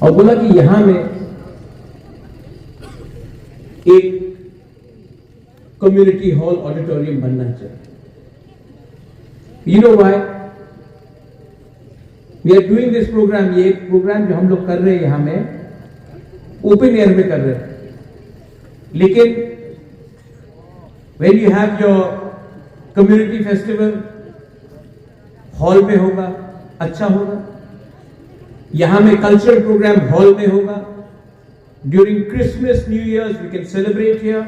और बोला कि यहां में एक कम्युनिटी हॉल ऑडिटोरियम बनना चाहिए। You know why we are doing this programme? ये प्रोग्राम जो हम लोग कर रहे हैं यहां में ओपन एयर में कर रहे हैं, लेकिन when you have your community festival hall में होगा, अच्छा होगा। यहां में कल्चरल प्रोग्राम हॉल में होगा। During Christmas, new years we can celebrate here.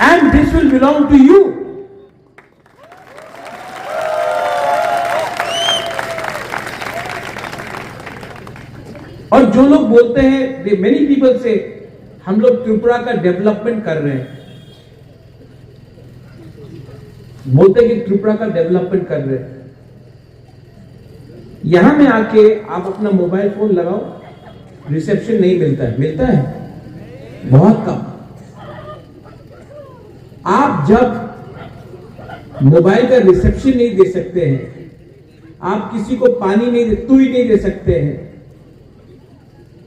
And this will belong to you. और जो लोग बोलते हैं, मेनी पीपल से, हम लोग त्रिपुरा का डेवलपमेंट कर रहे हैं, बोलते हैं कि त्रिपुरा का डेवलपमेंट कर रहे हैं। यहां में आके आप अपना मोबाइल फोन लगाओ, रिसेप्शन नहीं मिलता है। मिलता है बहुत कम। आप जब मोबाइल का रिसेप्शन नहीं दे सकते हैं, आप किसी को पानी नहीं दे सकते हैं,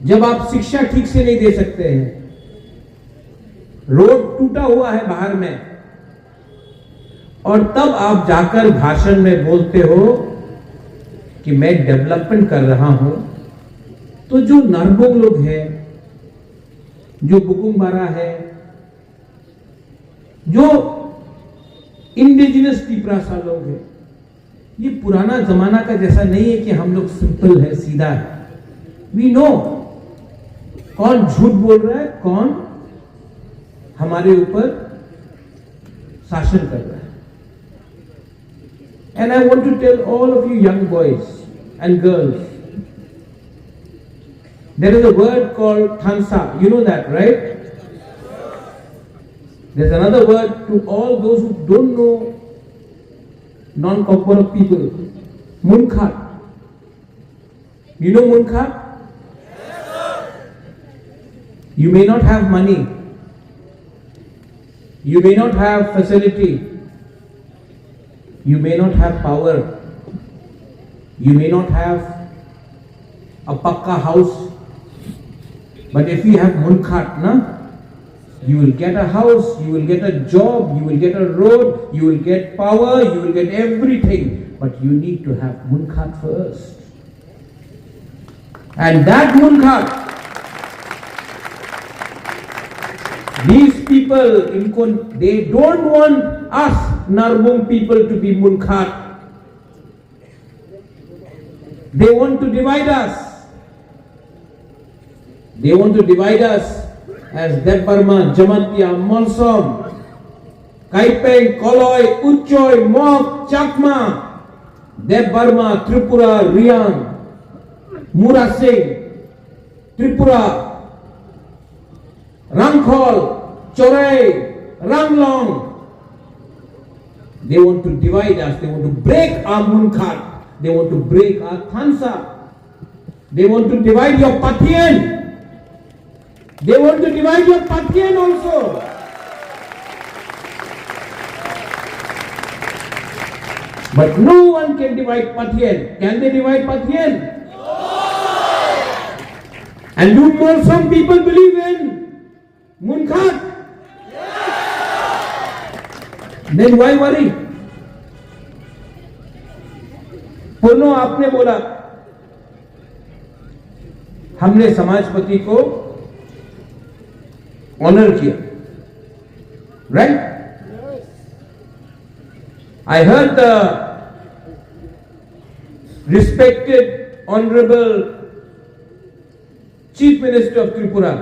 जब आप शिक्षा ठीक से नहीं दे सकते हैं, रोड टूटा हुआ है बाहर में, और तब आप जाकर भाषण में बोलते हो कि मैं डेवलपमेंट कर रहा हूं, तो जो नरबोंग लोग हैं, जो बुकुंबारा है, जो इंडिजिनस तिपरासा लोग हैं, ये पुराना जमाना का जैसा नहीं है कि हम लोग सिंपल है, सीधा है। वी नो कौन झूठ बोल रहा है, कौन हमारे ऊपर शासन कर रहा है। And I want to tell all of you young boys and girls, there is a word called thansa. You know that, right? There's another word to all those who don't know non-corporate people. Munkhat. You know munkhat? You may not have money. You may not have facility. You may not have power. You may not have a pakka house. But if you have munkhat, you will get a house, you will get a job, you will get a road, you will get power, you will get everything. But you need to have munkhat first. And that munkhat, these people, they don't want us Narbong people to be munkhat. They want to divide us. They want to divide us as Deb Burma, Jamantia, Monsom, Kaipeng, Koloi, Uchoy, Mok, Chakma, Deb Burma, Tripura, Riang, Murasing, Tripura, Rangkhol, Chorai, Ranglong. They want to divide us. They want to break our munkhat. They want to break our thansa. They want to divide your Patien. They want to divide your Patien also. But no one can divide Patien. Can they divide Patien? And do more some people believe in munkhat? Then why worry? पुनो आपने बोला हमने समाजपति को honour किया, right? I heard the respected honorable Chief Minister of Tripura.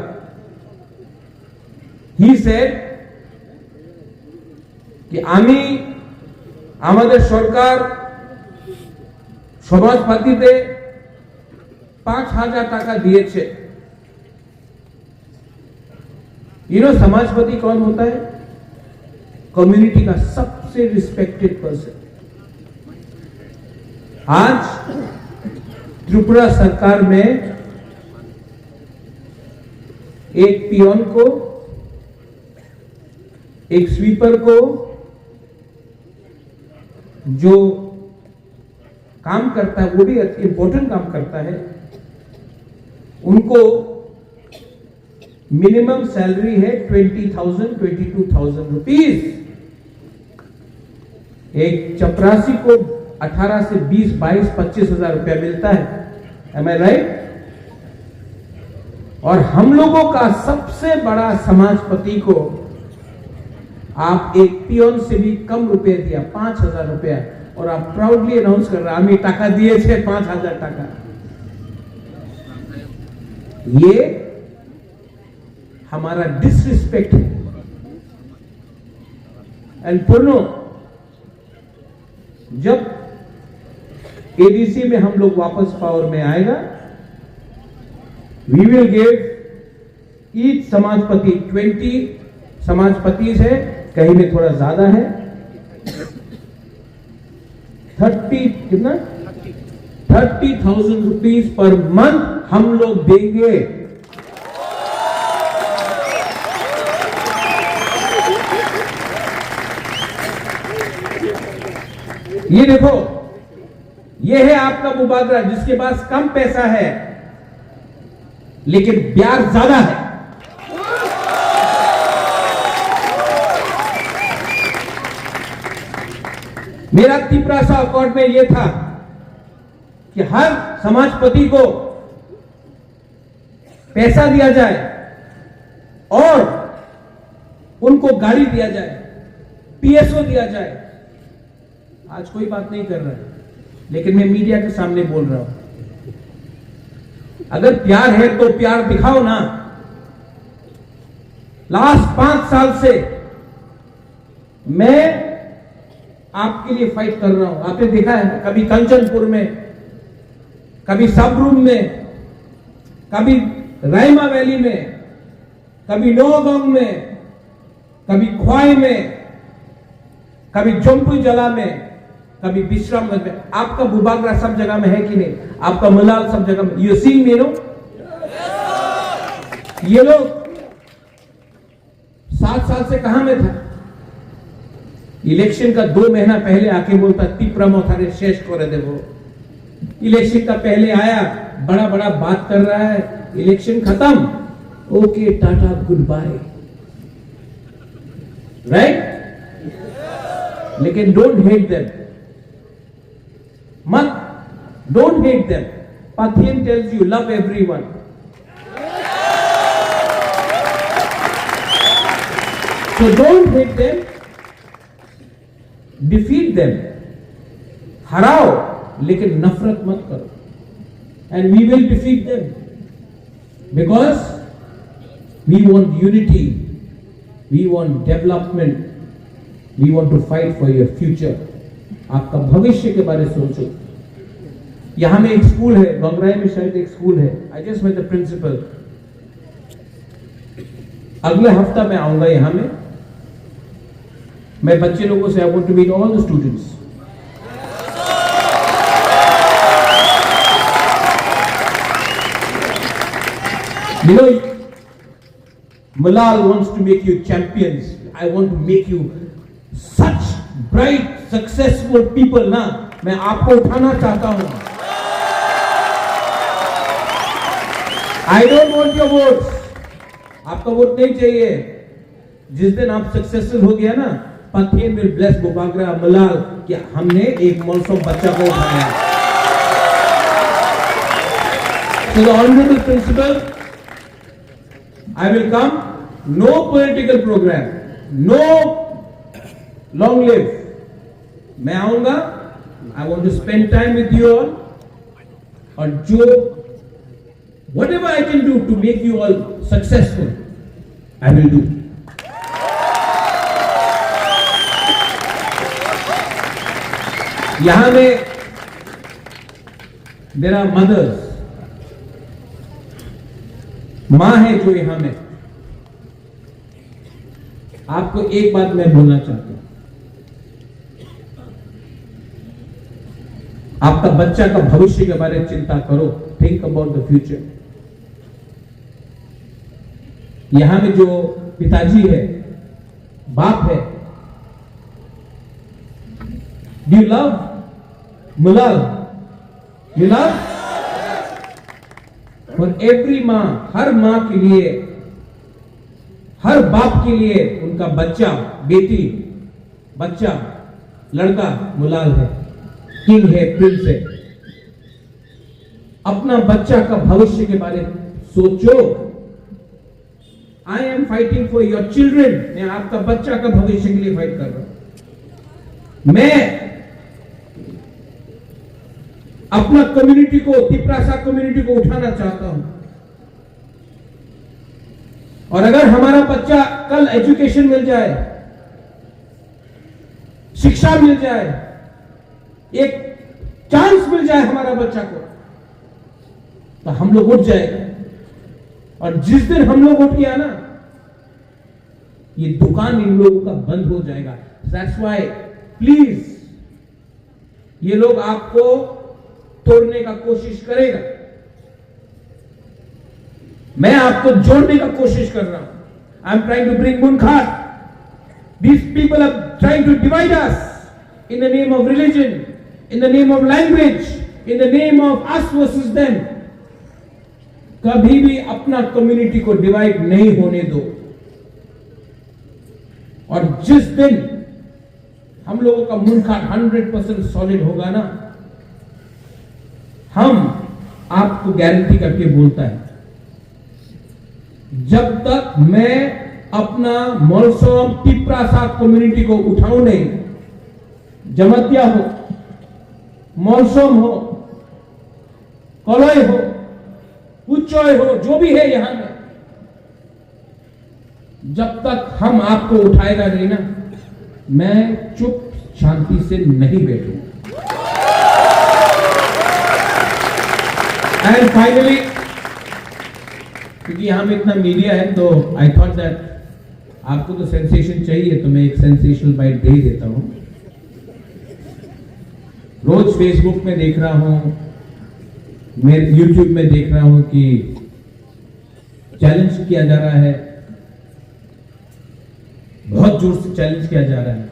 He said कि आमी आमादेर सरकार समाजपातीते 5,000 टाका दिएছে। You know समाजपति कौन होता है? कम्युनिटी का सबसे रिस्पेक्टेड पर्सन। आज त्रिपुरा सरकार में एक पियोन को, एक स्वीपर को, जो काम करता है, वो भी इंपॉर्टेंट काम करता है, उनको मिनिमम सैलरी है 20,000 22,000 रुपीज। एक चपरासी को 18 से 20 22 25 हजार रुपया मिलता है। एम आई राइट? और हम लोगों का सबसे बड़ा समाजपति को आप एक पियोन से भी कम रुपए दिया, 5,000 रुपया, और आप प्राउडली अनाउंस कर रहे हैं टाका दिए थे 5,000 टाका। ये हमारा डिसरिस्पेक्ट है। एंड पुनो, जब एडीसी में हम लोग वापस पावर में आएगा, वी विल गिव ईच समाजपति 20 समाजपति है, कहीं में थोड़ा ज्यादा है, 30,000 रुपीज पर मंथ हम लोग देंगे। ये देखो, ये है आपका मुबादला, जिसके पास कम पैसा है लेकिन ब्याज ज्यादा है। मेरा तीसरा सा अकॉर्ड में यह था कि हर समाजपति को पैसा दिया जाए और उनको गाड़ी दिया जाए, पीएसओ दिया जाए। आज कोई बात नहीं कर रहा है, लेकिन मैं मीडिया के सामने बोल रहा हूं, अगर प्यार है तो प्यार दिखाओ ना। लास्ट 5 साल से मैं आपके लिए फाइट कर रहा हूं। आपने देखा है, कभी कंचनपुर में, कभी सबरूम में, कभी रायमा वैली में, कभी नौगांव में, कभी ख्वाई में, कभी जम्पू जला में, कभी विश्राम में। आपका बुबागरा सब जगह में है कि नहीं? आपका मलाल सब जगह में। You see me no? ये लोग 7 साल से कहां में था? इलेक्शन का 2 महीना पहले आके बोलता तीप्रमो थारे शेष कर दे। वो इलेक्शन का पहले आया, बड़ा बड़ा बात कर रहा है, इलेक्शन खत्म, okay tata good bye, right? लेकिन डोंट हेट देम, मत, डोंट हेट देम। पाथियन tells you love everyone. So don't hate them, defeat them, हराओ लेकिन नफरत मत करो। And we will defeat them because we want unity, we want development, we want to fight for your future. आपका भविष्य के बारे में सोचो। यहां में एक स्कूल है, गंगराई में शायद एक स्कूल है। I just met the principal. अगले हफ्ता मैं आऊंगा यहां में। मैं बच्चे लोगों से I want to meet all the students. You know, Malal wants to make you champions. I want to make you such bright, successful people ना। मैं आपको उठाना चाहता हूं। I don't want your votes. आपका वोट नहीं चाहिए। जिस दिन आप सक्सेसफुल हो गया ना, Pathian will bless Bubagra Malal कि हमने एक मौसम बच्चा को उठाया। So the honorable principal, I will come. No political program, no long live. मैं आऊंगा, I want to spend time with you all, और जो whatever I can do to make you all successful, I will do. यहां में there are mothers, मां है जो यहां में। आपको एक बात मैं बोलना चाहता हूं, आपका बच्चा का भविष्य के बारे में चिंता करो। Think about the future. यहां में जो पिताजी है, बाप है, do you love Malal? You love? For every माँ, हर माँ के लिए, हर बाप के लिए उनका बच्चा, बेटी, बच्चा, लड़का मुलाल है, किंग है, प्रिंस है। अपना बच्चा का भविष्य के बारे में सोचो। I am fighting for your children. मैं आपका बच्चा का भविष्य के लिए फाइट कर रहा हूं। मैं अपना कम्युनिटी को, तिपरासा कम्युनिटी को उठाना चाहता हूं। और अगर हमारा बच्चा कल एजुकेशन मिल जाए, शिक्षा मिल जाए, एक चांस मिल जाए हमारा बच्चा को, तो हम लोग उठ जाएंगे। और जिस दिन हम लोग उठ गया ना, ये दुकान इन लोगों का बंद हो जाएगा। दैट्स व्हाई प्लीज, ये लोग आपको तोड़ने का कोशिश करेगा, मैं आपको जोड़ने का कोशिश कर रहा हूं। I am trying to bring मुनखाट। These people are trying to divide us in the name of religion, in the name of language, in the name of us versus them. कभी भी अपना कम्युनिटी को डिवाइड नहीं होने दो। और जिस दिन हम लोगों का मुनखाट 100% सॉलिड होगा ना, हम आपको गारंटी करके बोलता है, जब तक मैं अपना मोलसोम तिपरासा कम्युनिटी को उठाऊं नहीं, जमतिया हो, मोलसोम हो, कलोई हो, उच्चोय हो, जो भी है यहां में, जब तक हम आपको उठाएगा नहीं ना, मैं चुप शांति से नहीं बैठूंगा। एंड फाइनली, क्योंकि यहां में इतना मीडिया है, तो आई थॉट दैट आपको तो सेंसेशन चाहिए, तो मैं एक सेंसेशनल बाइट दे ही देता हूं। रोज फेसबुक में देख रहा हूं, मेरे यूट्यूब में देख रहा हूं कि चैलेंज किया जा रहा है, बहुत जोर से चैलेंज किया जा रहा है।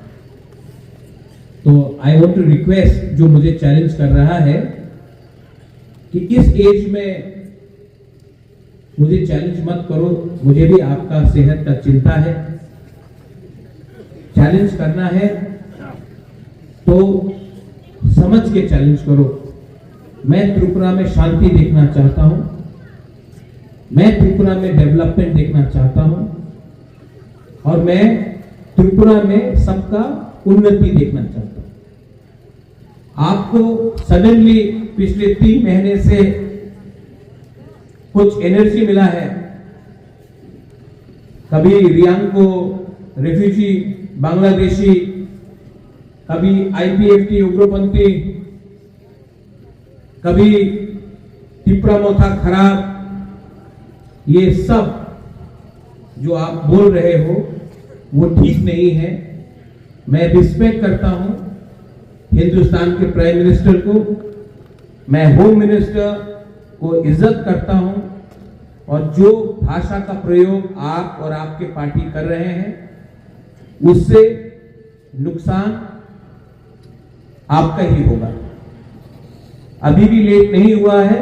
तो आई वांट टू रिक्वेस्ट जो मुझे चैलेंज कर रहा है कि इस एज में मुझे चैलेंज मत करो, मुझे भी आपका सेहत का चिंता है। चैलेंज करना है तो समझ के चैलेंज करो। मैं त्रिपुरा में शांति देखना चाहता हूं, मैं त्रिपुरा में डेवलपमेंट देखना चाहता हूं, और मैं त्रिपुरा में सबका उन्नति देखना चाहता हूं। आपको सडनली पिछले 3 महीने से कुछ एनर्जी मिला है। कभी रियांग को रेफ्यूजी बांग्लादेशी, कभी आईपीएफटी उग्रपंथी, कभी तिपरा मोथा खराब। ये सब जो आप बोल रहे हो वो ठीक नहीं है। मैं रिस्पेक्ट करता हूं हिंदुस्तान के प्राइम मिनिस्टर को, मैं होम मिनिस्टर को इज्जत करता हूं, और जो भाषा का प्रयोग आप और आपके पार्टी कर रहे हैं, उससे नुकसान आपका ही होगा। अभी भी लेट नहीं हुआ है।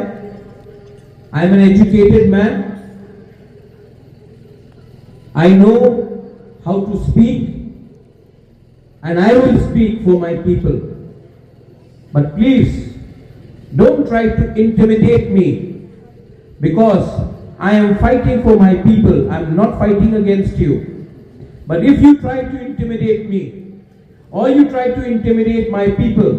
I am an educated man, I know how to speak, and I will speak for my people. But please, don't try to intimidate me, because I am fighting for my people. I am not fighting against you. But if you try to intimidate me, or you try to intimidate my people,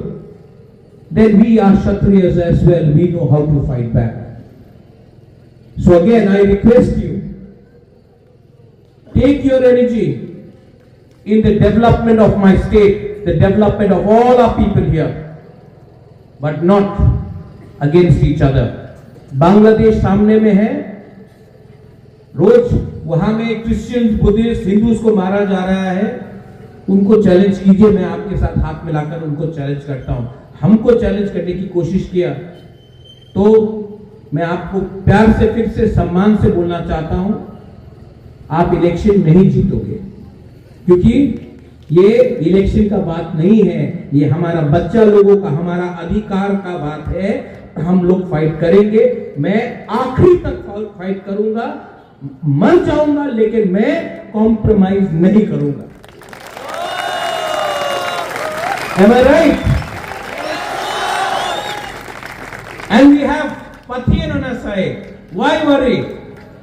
then we are Kshatriyas as well. We know how to fight back. So again, I request you, take your energy in the development of my state, the development of all our people here, but not against each other. Bangladesh सामने में है, रोज वहां में Christian, Buddhist, Hindus को मारा जा रहा है। उनको चैलेंज कीजिए, मैं आपके साथ हाथ मिलाकर उनको चैलेंज करता हूं। हमको चैलेंज करने की कोशिश किया तो मैं आपको प्यार से, फिर से, सम्मान से बोलना चाहता हूं, आप इलेक्शन नहीं जीतोगे, क्योंकि ये इलेक्शन का बात नहीं है, ये हमारा बच्चा लोगों का, हमारा अधिकार का बात है। हम लोग फाइट करेंगे। मैं आखिरी तक फाइट करूंगा, मर जाऊंगा, लेकिन मैं कॉम्प्रोमाइज नहीं करूंगा। Am I right? And we have Pathian on our side. Why worry?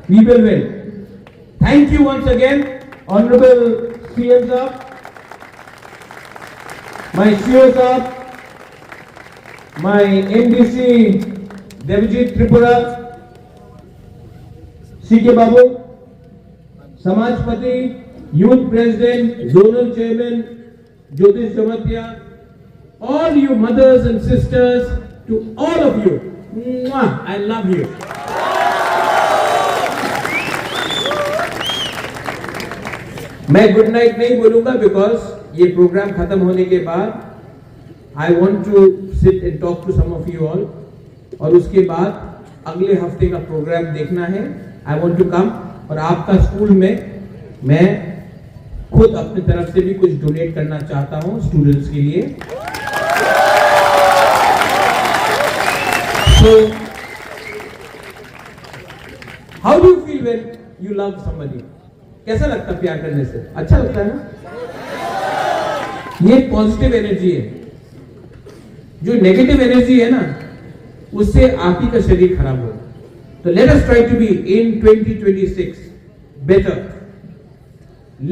We will win. Thank you once again, Honorable CM Saab, my CEO Saab, my MDC Devjit Tripura, CK Babu, Samajpati, Youth President, Zonal Chairman, Jyotish Jamatia, all you mothers and sisters, to all of you, mwah, I love you. मैं good night नहीं बोलूंगा because ये प्रोग्राम खत्म होने के बाद I want to sit and talk to some of you all, और उसके बाद अगले हफ्ते का प्रोग्राम देखना है। आई वॉन्ट टू कम, और आपका स्कूल में मैं खुद अपनी तरफ से भी कुछ डोनेट करना चाहता हूं स्टूडेंट्स के लिए। So, how do you feel when you love somebody? कैसा लगता है प्यार करने से? अच्छा लगता है ना? ये पॉजिटिव एनर्जी है। जो नेगेटिव एनर्जी है ना, उससे आप ही का शरीर खराब होगा। तो let us try to be in 2026 better.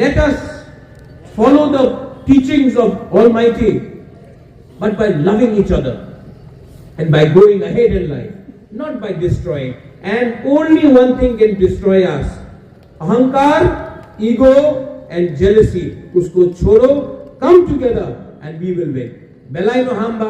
Let us follow the teachings of Almighty, but by loving each other and by going ahead in life, not by destroying. And only one thing can destroy us: ahankar, ego and jealousy. Usko chhoro, come together and we will win. Belai no hamba.